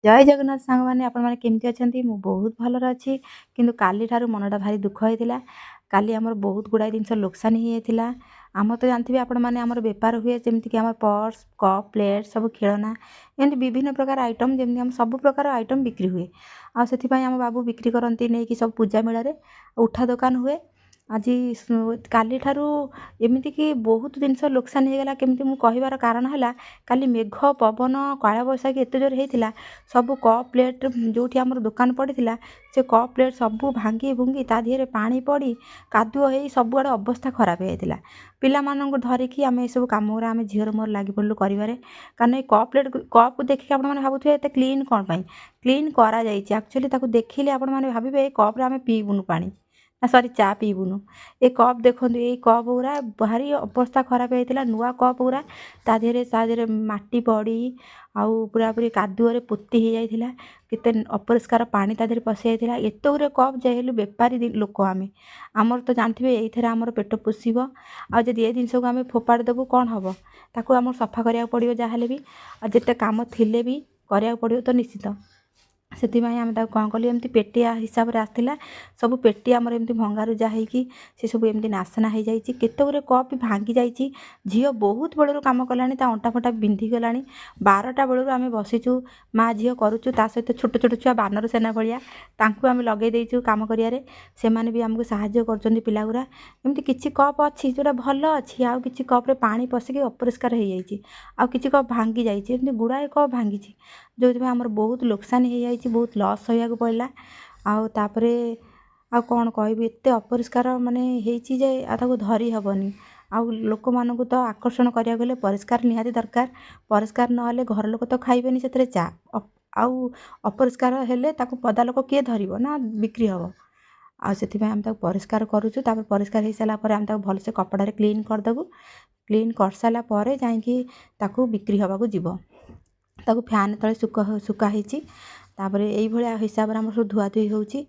जय जगन्नाथ सांग मैंने आपण मैंने केमती अच्छा मु बहुत भलर अच्छी किंतु काली ठारू मनटा भारी दुख होता काली आमर बहुत गुड़ाए जिनस लोकसान हो जाता आम तो जानते आपण मैंने आमर बेपार हुए जमीक आम पर्स कप प्लेट सब खेलना एमती विभिन्न प्रकार आइटम जमी आम सब प्रकार आइटम बिक्री हुए आम बाबू बिक्री करती नहीं कि सब पूजा मेला उठा दुकान हुए आज काली ठारू एमती कि बहुत जिनस लोकसान होगला केमती मु कहबार कारण है काली मेघ पवन काला बैशाखी एत जोर होता सब कप प्लेट जो आम दुकान पड़ा से कप प्लेट सब भांगी भुंगी ता देहरे पानी पड़ी कादुଅ हो सब आड़े अवस्था खराब हो जाता पिलाମାନଙ୍କୁ धरिकी आम सब कम आम झीर मोर लगी पड़ू कर कारण कप प्लेट कप को देखिए आपने भावुए एत क्लीन कौन क्लीन करा एक्चुअली देखिले आपने भावे कप्रे आम पीबुनु पानी ना सरी चा पीबुनु ए कप देखो ये कप गुरा भारी अवस्था खराब होता नुआ कप गुरा ता देहरे माटी पड़ी आउ पूरा पूरी कादुअरे पोती हो जाता केते अपरिष्कार पानी ता देहरे पशि जाता एत गुरे कप जेहलु बेपारी लोक आमर तो जानते ये आमर पेट पोषिब आदि ये जिनस को आम फोपाड़ देबू कौन हम ताकू आम सफा करा पड़ो जहाँ भी जिते कम थिले भी करा पड़ो तो निश्चित से आम कौन कलु एमती पेटिया हिसाब से आसला सब पेटी आमर एमती भंगा रुजा होगी सी सब एमती नाशना हो जाए केते गुरे कप भी भांगी जाइए झील बहुत बेलू कम कला अंटा फटा बिंधी गला 12टा बेलू आम बसीचु माँ झील करुचु ता सहित छोट छोट छुआ बानर सेना भाया आम लगे देचु कम करियारे से माने भी आमको साहाय्य कर पिलागुरा एमती किसी कप अच्छी जोटा भल अच्छी आउ किसी कप्रे पानी पशिकी अपरिष्कार हो जाए आउ किसी कप भांगी जाइए गुड़ाए कप भांगी जो आमर बहुत लोकसान हो जाए बहुत लॉस होगा पड़ा आउे आ कौन कह एत अपरिष्कार माने होता धरी हेनी आउ लोक मानू तो आकर्षण करा गले परिष्कार निहाती दरकार परिष्कार ना घर लोक तो खाइबेनी से चा आउ अपरिष्कार हेले ताकू पदा लोक किए धरब ना बिक्री हम आम परिष्कार करुचु परिष्कार हो सारापर आम भलसे कपड़े क्लीन करदेबू क्लीन कर सारापर जा बिक्री हवाक जीव ताकू फैन तले सुखाही यही हिसाब से आम सब धुआधुई होची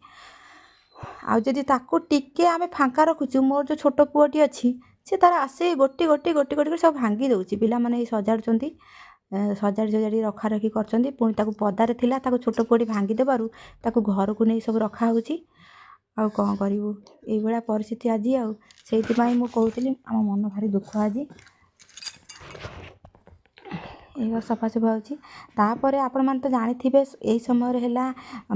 आदि ताकू टिके आम फांका रखुचु मोर जो छोट पुओटी अच्छी सी तार आसे गोटी गोटी गोटी गोटी सब भांगी दौची पिला माने सजाड़ुंट सजाड़ी सजाड़ी रखा रखी कर पुणी ताकू पदारे थिला ताकू छोट पुओटी भांगी देबारु ताकू घर को नहीं सब रखा होची आउ कौन करूँ ये परिस्थिति आज से कहती आम मन भारी दुख आज ये सफासफा होपर आपण मैंने तो जानी यही समय है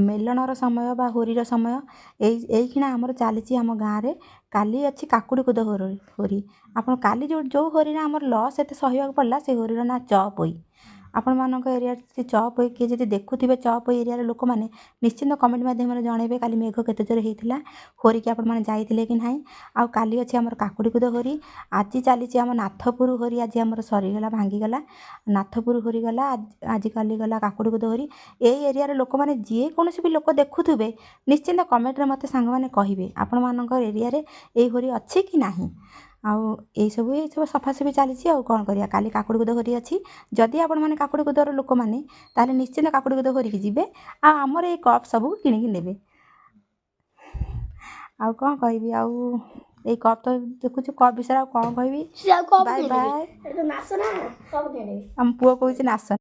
मेलनर समय बा होरीर समय यही आमर चली आम गाँव में काली अच्छी काकुड़ी कुद होरी आप काली जो होरी आमर लस एत सहवाक पड़ा से होरीर ना चपई आपण मानक एरिया से चपई किए जब देखुवे चपई एरिया लोक मैंने निश्चिंत कमेंट माध्यम जनइबे काली मेघ केते जोर होता होरी की आपण जाइए कि ना आउ काली अच्छी आमर काकुड़ी कुद होरी आज चली आम नाथपुर होरी आज आमर सरीगला भांगीगला नाथपुर होरी गला आज काली गला काकुड़ी कुद होरी यही एरिया लोक मैंने जी कौन भी लोक देखुवे निश्चिंत कमेंट मत सांग मैंने कहे आपण मान एरिया ये होरी अच्छी कि नहीं आउ ये सब सफासफी चली कौन करिया काली काकुड़ी कुद होरी अच्छी जदि आपण मैंने काकुड़ी कुदर लोक मैंने ताले निश्चिंत काकुड़ी कुद होरी की जीवे आमर ये कप सब किणिकी नेबे आउ कौन कहबी आउ ये कप तो देखुच कप विषय कौन कहबी बाय बाय आम पुओ कहूँ नाश